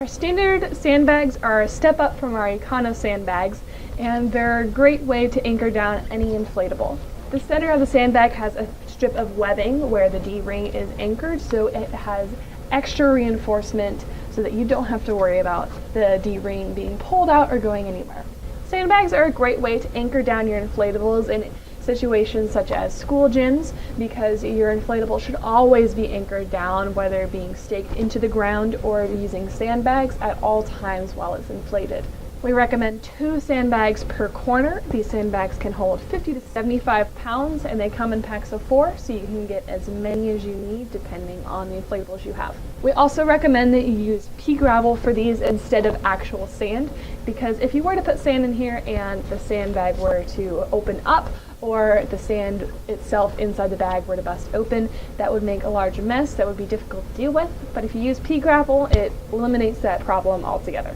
Our standard sandbags are a step up from our econo sandbags, and they're a great way to anchor down any inflatable. The center of the sandbag has a strip of webbing where the D-ring is anchored, so it has extra reinforcement so that you don't have to worry about the D-ring being pulled out or going anywhere. Sandbags are a great way to anchor down your inflatables in situations such as school gyms, because your inflatable should always be anchored down, whether being staked into the ground or using sandbags at all times while it's inflated. We recommend 2 sandbags per corner. These sandbags can hold 50 to 75 pounds, and they come in packs of 4, so you can get as many as you need depending on the inflatables you have. We also recommend that you use pea gravel for these instead of actual sand, because if you were to put sand in here and the sandbag were to open up, or the sand itself inside the bag were to bust open, that would make a large mess that would be difficult to deal with. But if you use pea gravel, it eliminates that problem altogether.